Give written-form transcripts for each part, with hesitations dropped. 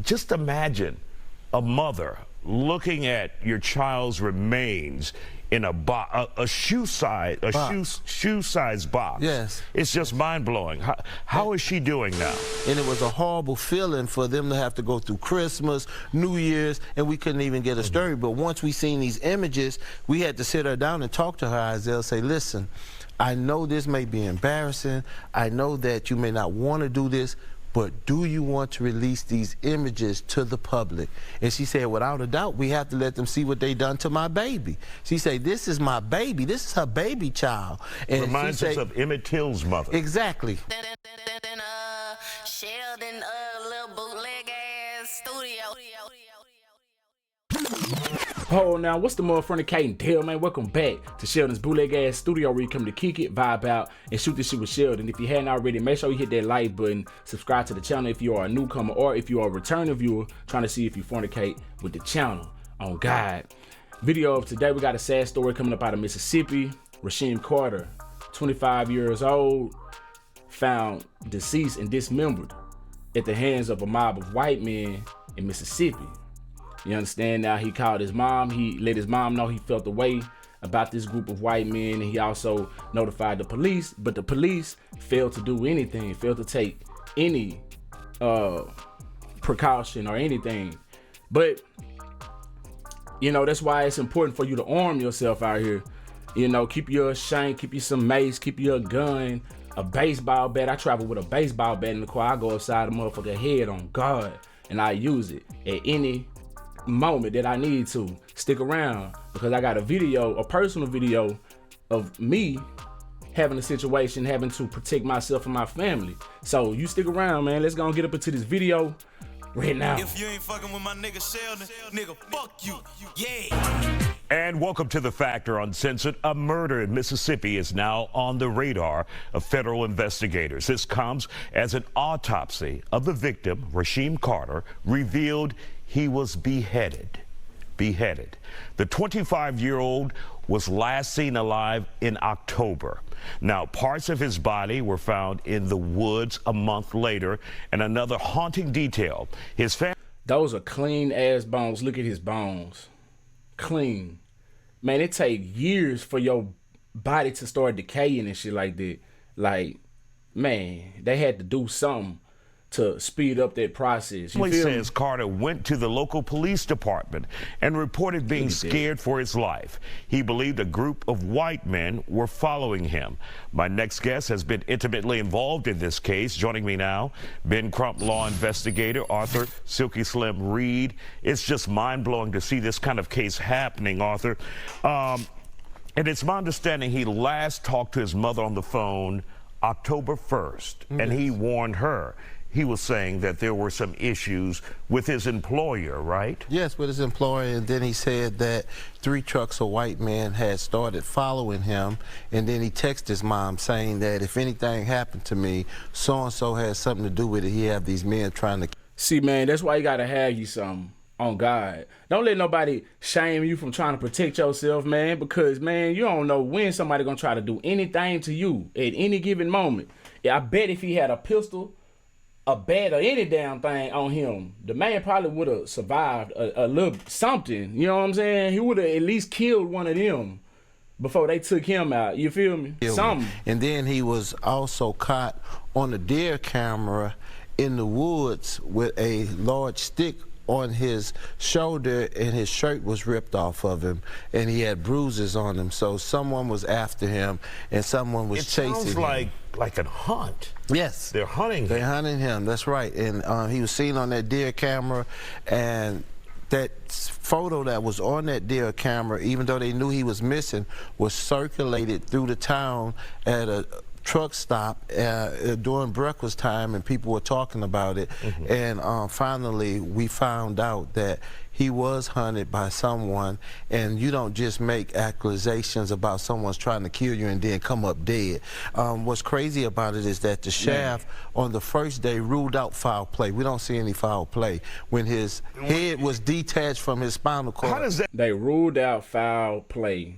just imagine a mother looking at your child's remains in a shoe-size box. Yes. It's just mind-blowing. How is she doing now? And it was a horrible feeling for them to have to go through Christmas, New Year's, and we couldn't even get a story. But once we seen these images, we had to sit her down and talk to her, Isaiah, say, listen, I know this may be embarrassing. I know that you may not want to do this, but do you want to release these images to the public? And she said, without a doubt, we have to let them see what they done to my baby. She said, this is my baby. This is her baby child. And reminds us of Emmett Till's mother. Exactly. Sheldon, little bootleg ass studio. Oh, now what's the motherfucking deal, man? Welcome back to Sheldon's bootleg ass studio, where you come to kick it, vibe out, and shoot this shit with Sheldon. If you hadn't already, make sure you hit that like button, subscribe to the channel if you are a newcomer, or if you are a returning viewer trying to see if you fornicate with the channel. On God. Video of today, we got a sad story coming up out of Mississippi. Rasheem Carter, 25 years old, found deceased and dismembered at the hands of a mob of white men in Mississippi. You understand? Now, he called his mom. He let his mom know he felt the way about this group of white men, and he also notified the police, but the police failed to do anything, failed to take any precaution or anything. But you know, that's why it's important for you to arm yourself out here. You know, keep your shank, keep you some mace, keep you a gun, a baseball bat. I travel with a baseball bat in the car. I go upside the motherfucker head on guard, and I use it at any moment that I need to. Stick around, because I got a video, a personal video of me having a situation, having to protect myself and my family. So you stick around, man. Let's go and get up into this video right now. If you ain't fucking with my nigga Sheldon, nigga, fuck you. Yeah. And welcome to The Factor Uncensored. A murder in Mississippi is now on the radar of federal investigators. This comes as an autopsy of the victim, Rasheem Carter, revealed he was beheaded. The 25-year-old was last seen alive in October. Now, parts of his body were found in the woods a month later, and another haunting detail, his family... Those are clean ass bones. Look at his bones. Clean. Man, it take years for your body to start decaying and shit like that. Like, man, they had to do something to speed up that process. Police says Carter went to the local police department and reported being scared for his life. He believed a group of white men were following him. My next guest has been intimately involved in this case. Joining me now, Ben Crump law investigator, Arthur Silky Slim Reed. It's just mind-blowing to see this kind of case happening, Arthur. And it's my understanding he last talked to his mother on the phone October 1st, and he warned her. He was saying that there were some issues with his employer, right? Yes, with his employer, and then he said that 3 trucks of white men had started following him, and then he texted his mom saying that if anything happened to me, so-and-so has something to do with it. He have these men trying to... See, man, that's why you gotta have you something on God. Don't let nobody shame you from trying to protect yourself, man, because, man, you don't know when somebody gonna try to do anything to you at any given moment. Yeah, I bet if he had a pistol, a bat, or any damn thing on him, the man probably would have survived a little something. You know what I'm saying? He would have at least killed one of them before they took him out. You feel me? Something. And then he was also caught on a deer camera in the woods with a large stick on his shoulder, and his shirt was ripped off of him, and he had bruises on him. So someone was after him, and someone was chasing him. It sounds like a hunt. Yes. They're hunting him. They're hunting him, that's right. And he was seen on that deer camera, and that photo that was on that deer camera, even though they knew he was missing, was circulated through the town at a truck stop during breakfast time, and people were talking about it. And finally we found out that he was hunted by someone, and you don't just make accusations about someone's trying to kill you and then come up dead. What's crazy about it is that the sheriff on the first day ruled out foul play. We don't see any foul play. When his head was detached from his spinal cord. How does that... They ruled out foul play.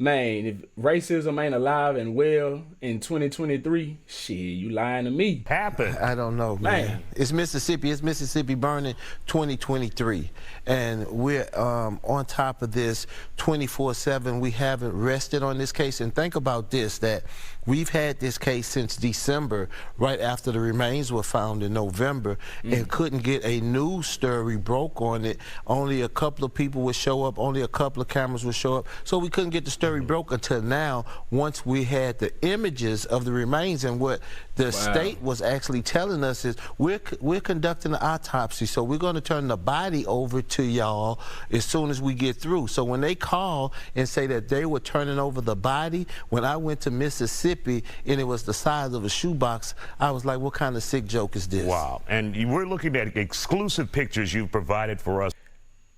Man, if racism ain't alive and well in 2023, shit, you lying to me. Happened. I don't know, man. It's Mississippi. It's Mississippi burning 2023. And we're on top of this 24/7. We haven't rested on this case. And think about this, that we've had this case since December, right after the remains were found in November, and couldn't get a news story broke on it. Only a couple of people would show up. Only a couple of cameras would show up. So we couldn't get the story broke until now, once we had the images of the remains. And what the state was actually telling us is we're conducting an autopsy, so we're going to turn the body over to y'all as soon as we get through. So when they call and say that they were turning over the body, when I went to Mississippi and it was the size of a shoebox, I was like, what kind of sick joke is this? Wow. And we're looking at exclusive pictures you've provided for us.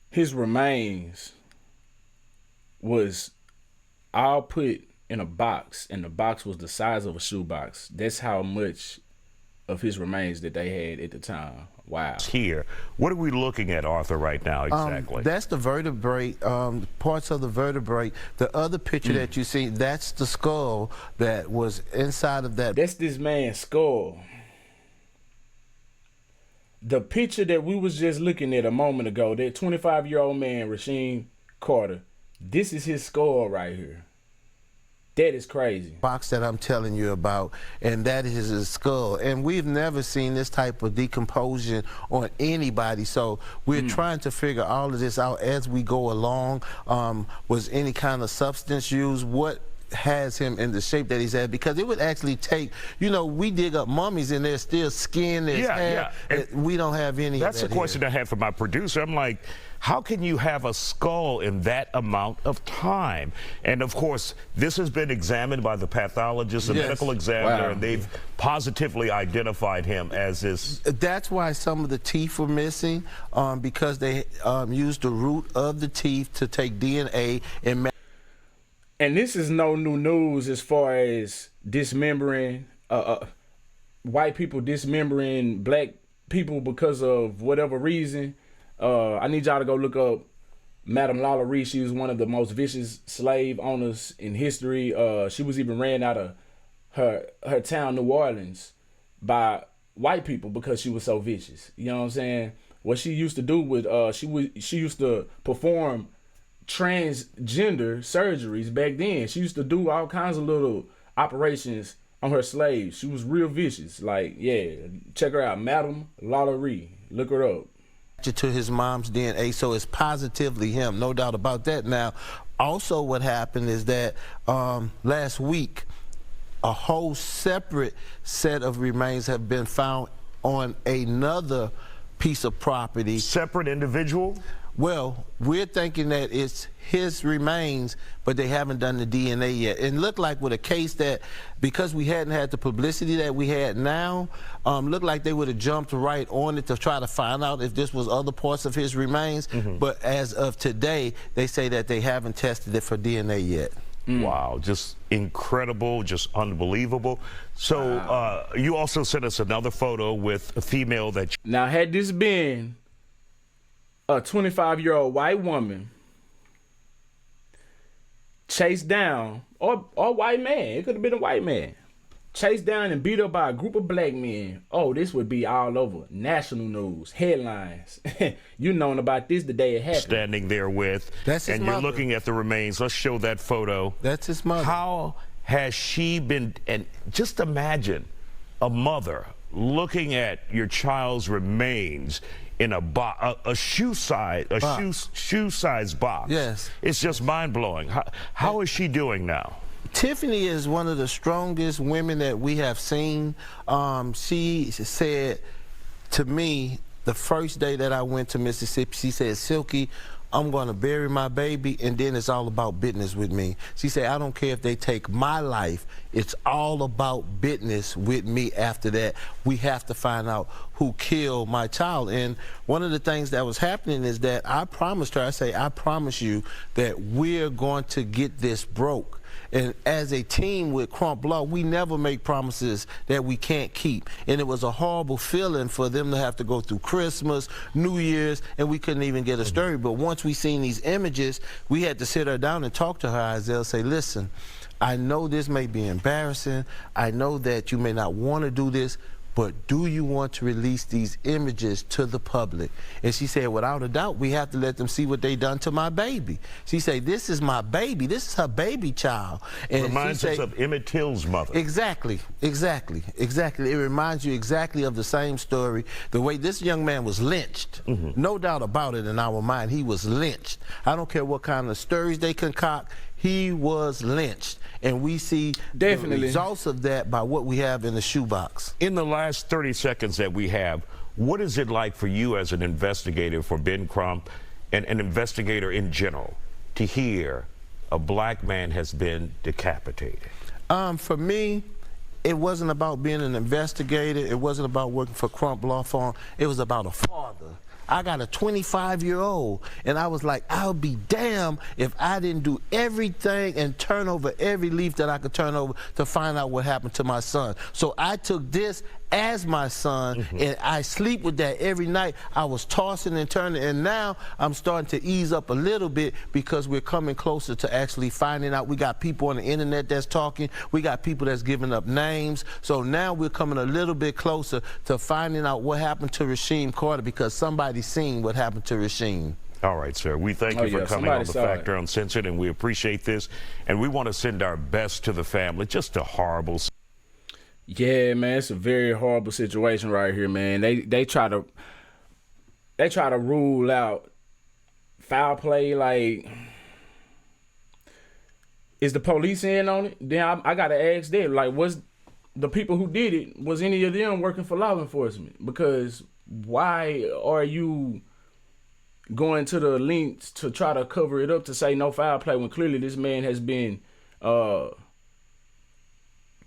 His remains was all put in a box, and the box was the size of a shoebox. That's how much of his remains that they had at the time. Wow. Here, what are we looking at, Arthur, right now exactly? That's the vertebrae, parts of the vertebrae. The other picture that you see, that's the skull that was inside of that. That's this man's skull. The picture that we was just looking at a moment ago, that 25-year-old man, Rasheem Carter, this is his skull right here. That is crazy. Box that I'm telling you about, and that is his skull. And we've never seen this type of decomposition on anybody. So we're trying to figure all of this out as we go along. Was any kind of substance used? What has him in the shape that he's at? Because it would actually take, you know, we dig up mummies and there's still skin, there's hair. We don't have any of that. That's the question I had for my producer. I'm like, how can you have a skull in that amount of time? And of course, this has been examined by the pathologist, the medical examiner, and they've positively identified him as this. That's why some of the teeth were missing, because they used the root of the teeth to take DNA and and this is no new news as far as dismembering, white people dismembering black people because of whatever reason. I need y'all to go look up Madame Lala Reed. She was one of the most vicious slave owners in history. She was even ran out of her town, New Orleans, by white people because she was so vicious. You know what I'm saying? What she used to do with she used to perform transgender surgeries back then. She used to do all kinds of little operations on her slaves. She was real vicious. Like, yeah, check her out, Madame Lala Reed. Look her up. To his mom's DNA, so it's positively him, no doubt about that. Now, also what happened is that last week, a whole separate set of remains have been found on another piece of property. Separate individual? Well, we're thinking that it's his remains, but they haven't done the DNA yet. And looked like with a case that, because we hadn't had the publicity that we had now, looked like they would have jumped right on it to try to find out if this was other parts of his remains. But as of today, they say that they haven't tested it for DNA yet. Wow, just incredible, just unbelievable. So you also sent us another photo with a female that... Now, had this been a 25-year-old white woman chased down, or white man, it could have been a white man, chased down and beat up by a group of black men, oh, this would be all over national news, headlines. You known about this the day it happened. Standing there with, that's his and mother. You're looking at the remains. Let's show that photo. That's his mother. How has she been, and just imagine a mother looking at your child's remains in a shoe size box. Yes. It's just mind-blowing. How is she doing now? Tiffany is one of the strongest women that we have seen. She said to me the first day that I went to Mississippi, she said, Silky, I'm going to bury my baby, and then it's all about business with me. She said, I don't care if they take my life. It's all about business with me after that. We have to find out who killed my child. And one of the things that was happening is that I promised her, I say, I promise you that we're going to get this broke. And as a team with Crump Law, we never make promises that we can't keep. And it was a horrible feeling for them to have to go through Christmas, New Year's, and we couldn't even get a story. But once we seen these images, we had to sit her down and talk to her, Isaiah, say, listen, I know this may be embarrassing. I know that you may not want to do this, but do you want to release these images to the public? And she said, without a doubt, we have to let them see what they done to my baby. She said, this is my baby. This is her baby child. And reminds us of Emmett Till's mother. Exactly. It reminds you exactly of the same story. The way this young man was lynched, no doubt about it in our mind, he was lynched. I don't care what kind of stories they concoct, he was lynched. And we see the results of that by what we have in the shoebox. In the last 30 seconds that we have, what is it like for you as an investigator for Ben Crump and an investigator in general to hear a black man has been decapitated? For me, it wasn't about being an investigator. It wasn't about working for Crump Law Firm. It was about a father. I got a 25-year-old, and I was like, I'll be damned if I didn't do everything and turn over every leaf that I could turn over to find out what happened to my son. So I took this as my son, and I sleep with that every night. I was tossing and turning, and now I'm starting to ease up a little bit because we're coming closer to actually finding out. We got people on the internet that's talking. We got people that's giving up names. So now we're coming a little bit closer to finding out what happened to Rasheem Carter because somebody's seen what happened to Rasheem. All right, sir. We thank you for coming on The Factor Uncensored, and we appreciate this. And we want to send our best to the family. Just a horrible. Yeah, man, it's a very horrible situation right here, man. They try to rule out foul play. Like, is the police in on it? Then I gotta ask them, like, was the people who did it, was any of them working for law enforcement? Because why are you going to the lengths to try to cover it up to say no foul play when clearly this man has been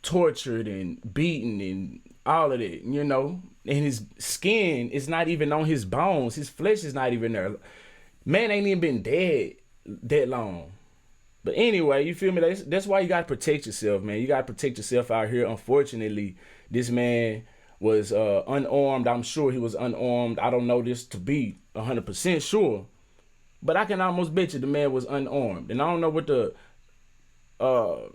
tortured and beaten and all of that, you know? And his skin is not even on his bones. His flesh is not even there. Man ain't even been dead that long. But anyway, you feel me? That's why you got to protect yourself, man. You got to protect yourself out here. Unfortunately, this man was unarmed. I'm sure he was unarmed. I don't know this to be 100% sure. But I can almost bet you the man was unarmed. And I don't know what the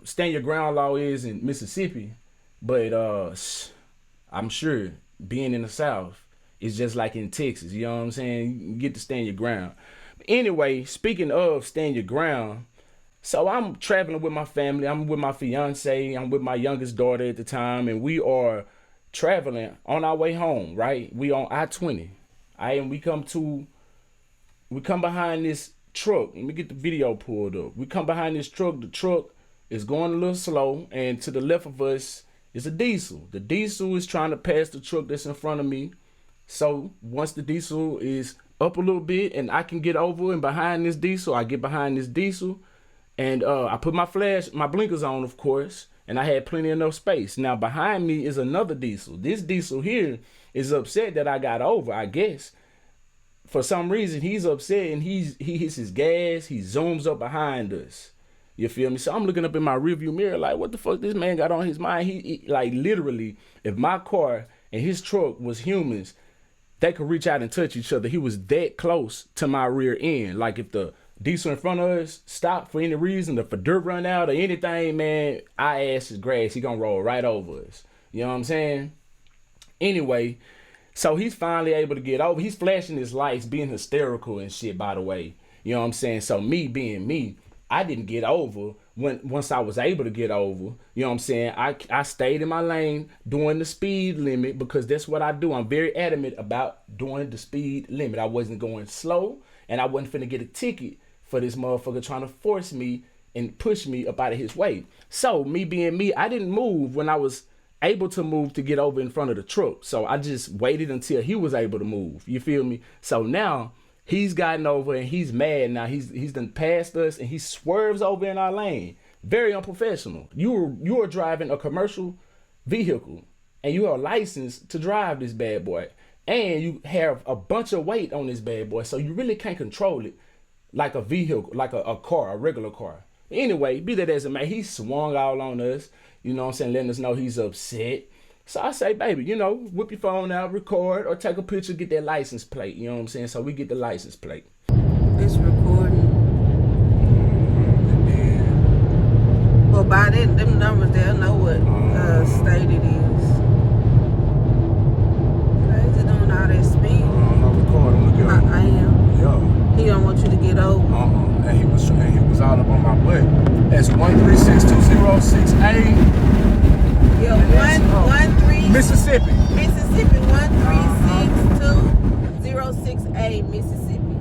stand your ground law is in Mississippi, but I'm sure being in the South is just like in Texas. You know what I'm saying? You get to stand your ground. But anyway, speaking of stand your ground, so I'm traveling with my family. I'm with my fiance. I'm with my youngest daughter at the time, and we are traveling on our way home. Right? We on I-20. And we come behind this truck. Let me get the video pulled up. We come behind this truck. The truck is going a little slow, and to the left of us is a diesel. The diesel is trying to pass the truck that's in front of me. So once the diesel is up a little bit and I can get over and behind this diesel, I get behind this diesel, and I put my blinkers on, of course, and I had plenty enough space. Now behind me is another diesel. This diesel here is upset that I got over, I guess. For some reason, he's upset and he hits his gas. He zooms up behind us. You feel me? So I'm looking up in my rearview mirror like, what the fuck this man got on his mind? He like literally, if my car and his truck was humans, they could reach out and touch each other. He was that close to my rear end. Like if the diesel in front of us stopped for any reason, if the dirt run out or anything, man, our ass is grass. He gonna roll right over us. You know what I'm saying? Anyway, so he's finally able to get over. He's flashing his lights, being hysterical and shit, by the way. You know what I'm saying? So me being me, I didn't get over once I was able to get over. You know what I'm saying? I stayed in my lane doing the speed limit because that's what I do. I'm very adamant about doing the speed limit. I wasn't going slow, and I wasn't finna get a ticket for this motherfucker trying to force me and push me up out of his way. So me being me, I didn't move when I was able to move to get over in front of the truck. So I just waited until he was able to move. You feel me? So now he's gotten over and he's mad now. He's done passed us and he swerves over in our lane. Very unprofessional. You are driving a commercial vehicle and you are licensed to drive this bad boy. And you have a bunch of weight on this bad boy. So you really can't control it like a vehicle, like a car, a regular car. Anyway, be that as it may, he swung all on us, you know what I'm saying, letting us know he's upset. So I say, baby, you know, whip your phone out, record, or take a picture, get that license plate, you know what I'm saying? So we get the license plate. It's recording. Well, by them numbers, they'll know what state it is. Crazy doing all that speed. I'm recording, look at I am. Yeah. He don't want you to get over. And he was all up on my butt. That's 1362068. Yeah, 113 Mississippi. Mississippi 1362068 Mississippi.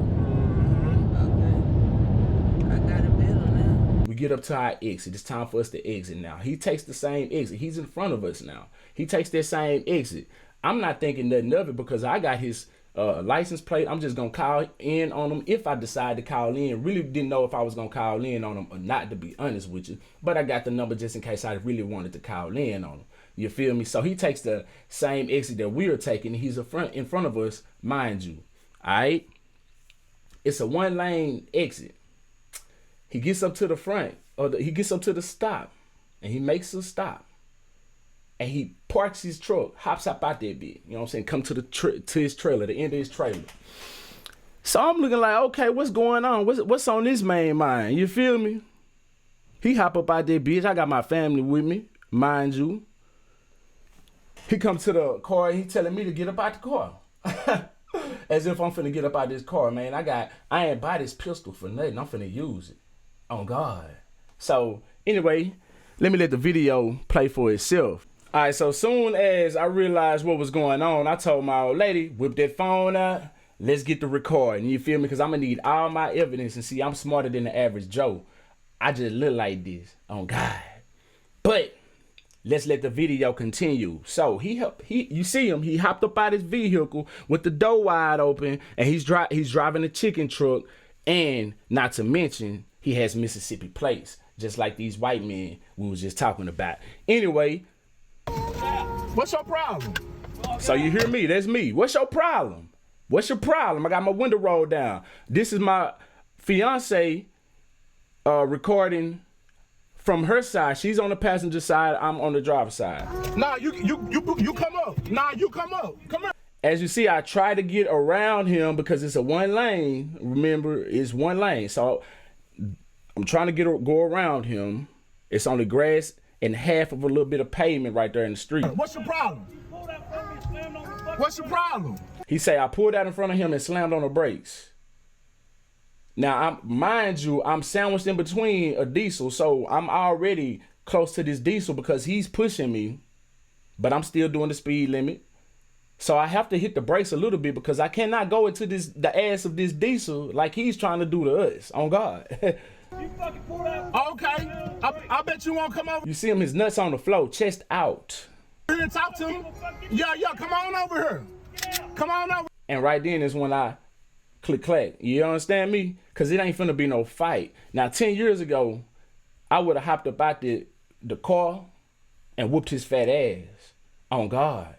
Okay. I got it better now. We get up to our exit. It's time for us to exit now. He takes the same exit. He's in front of us now. He takes that same exit. I'm not thinking nothing of it because I got his license plate. I'm just gonna call in on him if I decide to call in. Really didn't know if I was gonna call in on him or not, to be honest with you, but I got the number just in case I really wanted to call in on him. You feel me? So he takes the same exit that we are taking. He's in front of us, mind you. All right, it's a 1-lane exit. He gets up to the front, he gets up to the stop, and he makes a stop. And he parks his truck, hops up out there, bit. You know what I'm saying? Come to his trailer, the end of his trailer. So I'm looking like, okay, what's going on? What's on this man's mind? You feel me? He hop up out there, bitch. I got my family with me, mind you. He comes to the car and he telling me to get up out the car. As if I'm finna get up out this car, man. I ain't buy this pistol for nothing. I'm finna use it. On God. So anyway, let me let the video play for itself. All right, so soon as I realized what was going on, I told my old lady, whip that phone out, let's get the recording. You feel me? Because I'm going to need all my evidence. And see, I'm smarter than the average Joe. I just look like this. On God. But let's let the video continue. So you see him, he hopped up out his vehicle with the door wide open, and he's driving a chicken truck, and not to mention, he has Mississippi plates, just like these white men we was just talking about. Anyway, what's your problem? So you hear me, that's me. What's your problem? What's your problem? I got my window rolled down. This is my fiance recording from her side. She's on the passenger side, I'm on the driver's side. Nah, you come up. Nah, you come up. Come here. As you see, I try to get around him because it's a 1-lane. Remember, it's 1 lane. So I'm trying to go around him. It's only grass and half of a little bit of pavement right there in the street. What's your problem? What's your problem? He say I pulled out in front of him and slammed on the brakes. Now, mind you, I'm sandwiched in between a diesel, so I'm already close to this diesel because he's pushing me, but I'm still doing the speed limit. So I have to hit the brakes a little bit because I cannot go into the ass of this diesel like he's trying to do to us. On God. Okay, I bet you won't come over You see him, his nuts on the floor, chest out. here and talk to him. Yeah, come on over here. Come on over. And right then is when I click clack. You understand me? Because it ain't finna be no fight. Now, 10 years ago, I would have hopped up out the car and whooped his fat ass. On God.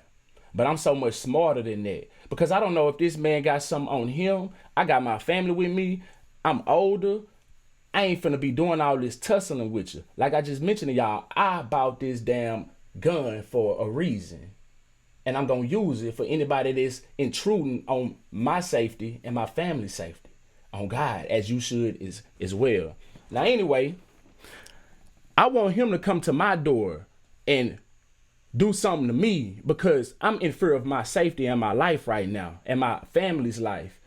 But I'm so much smarter than that. Because I don't know if this man got something on him. I got my family with me. I'm older. I ain't finna be doing all this tussling with you. Like I just mentioned to y'all, I bought this damn gun for a reason. And I'm gonna use it for anybody that's intruding on my safety and my family's safety. On God, as you should as well. Now anyway, I want him to come to my door and do something to me because I'm in fear of my safety and my life right now and my family's life.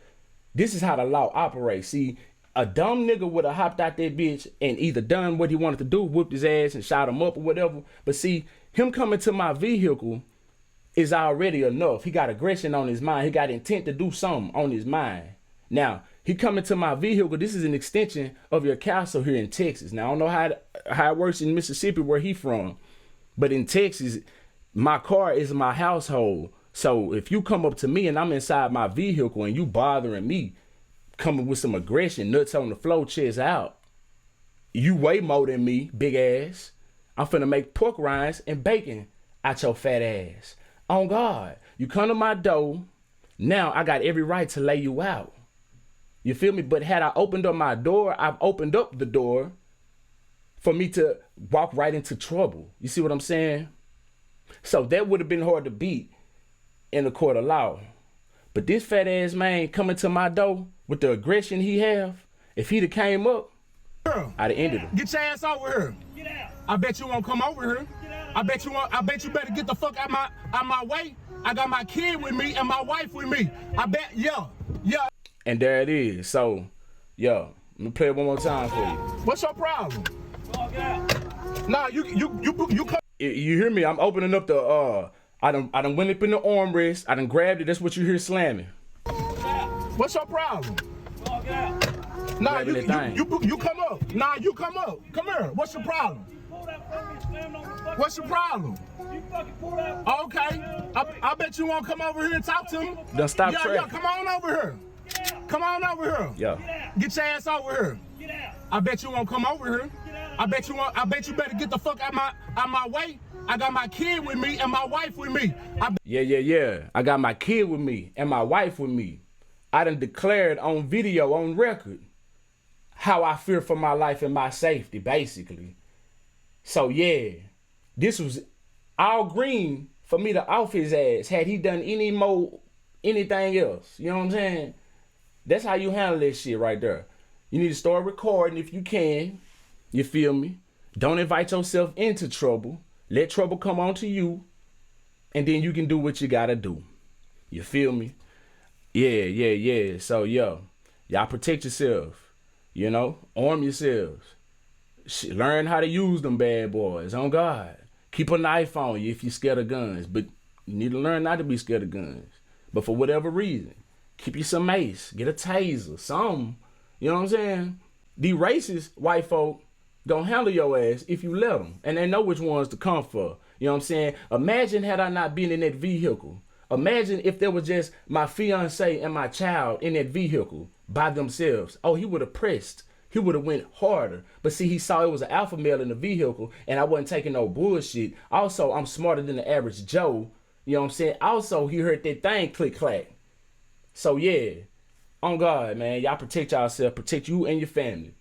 This is how the law operates. See, a dumb nigga would have hopped out that bitch and either done what he wanted to do, whooped his ass and shot him up or whatever. But see, him coming to my vehicle is already enough. He got aggression on his mind. He got intent to do something on his mind. Now, he coming to my vehicle. This is an extension of your castle here in Texas. Now, I don't know how it works in Mississippi where he from. But in Texas, my car is my household. So if you come up to me and I'm inside my vehicle and you bothering me, coming with some aggression, nuts on the floor, chest out, you weigh more than me, big ass. I'm finna make pork rinds and bacon out your fat ass. On God, you come to my door, now I got every right to lay you out. You feel me? But had I opened up my door, I've opened up the door for me to walk right into trouble. You see what I'm saying? So that would have been hard to beat in the court of law. But this fat ass man coming to my door with the aggression he have, if he'd have came up, I'd have ended him. Get your ass over here. Get out. I bet you won't come over here. I bet you better get the fuck out my way. I got my kid with me and my wife with me. I bet, yeah. And there it is. So, yo, let me play it one more time for you. What's your problem? Get out. Nah, you come. You hear me? I'm opening up the I done went up in the armrest. I done grabbed it. That's what you hear slamming. What's your problem? Get out. Nah, you come up. Nah, you come up. Come here. What's your problem? What's your problem? Okay. I bet you won't come over here and talk to me. Don't stop Yeah, traffic. come on over here. Come on over here. Yeah. Get your ass over here. I bet you won't come over here. I bet you better get the fuck out my way. I got my kid with me and my wife with me. Yeah. I got my kid with me and my wife with me. I done declared on video, on record, how I fear for my life and my safety, basically. So yeah, this was all green for me to off his ass had he done anything else. You know what I'm saying? That's how you handle this shit right there. You need to start recording if you can. You feel me? Don't invite yourself into trouble. Let trouble come on to you. And then you can do what you gotta do. You feel me? Yeah. So, yo, y'all protect yourself. You know? Arm yourselves. Learn how to use them bad boys. On God. Keep a knife on you if you're scared of guns. But you need to learn not to be scared of guns. But for whatever reason, keep you some mace. Get a taser. Something. You know what I'm saying? The racist white folk gonna handle your ass if you let them. And they know which ones to come for. You know what I'm saying? Imagine had I not been in that vehicle. Imagine if there was just my fiance and my child in that vehicle by themselves. Oh, he would have pressed. He would have went harder. But see, he saw it was an alpha male in the vehicle and I wasn't taking no bullshit. Also, I'm smarter than the average Joe. You know what I'm saying? Also, he heard that thing click clack. So yeah, on God, man, y'all protect yourself, protect you and your family.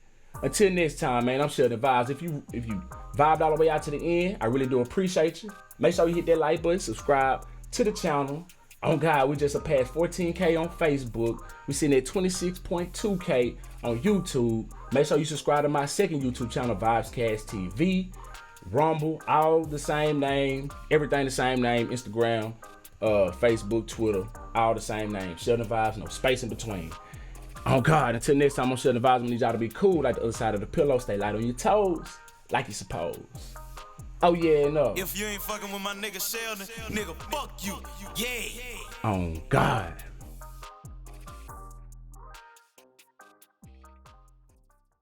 Until next time, man, I'm SheldonVybez. If you vibed all the way out to the end, I really do appreciate you. Make sure you hit that like button, subscribe to the channel. On God, we just surpassed 14K on Facebook. We sitting at 26.2K on YouTube. Make sure you subscribe to my second YouTube channel, Vybez TV. Rumble, all the same name, everything the same name, Instagram, Facebook, Twitter, all the same name. SheldonVybez, no space in between. Oh God, until next time, I'm SheldonVybez. We need y'all to be cool like the other side of the pillow. Stay light on your toes, like you suppose. Oh yeah, no. If you ain't fucking with my nigga Sheldon, nigga, fuck you. Yeah. Oh God.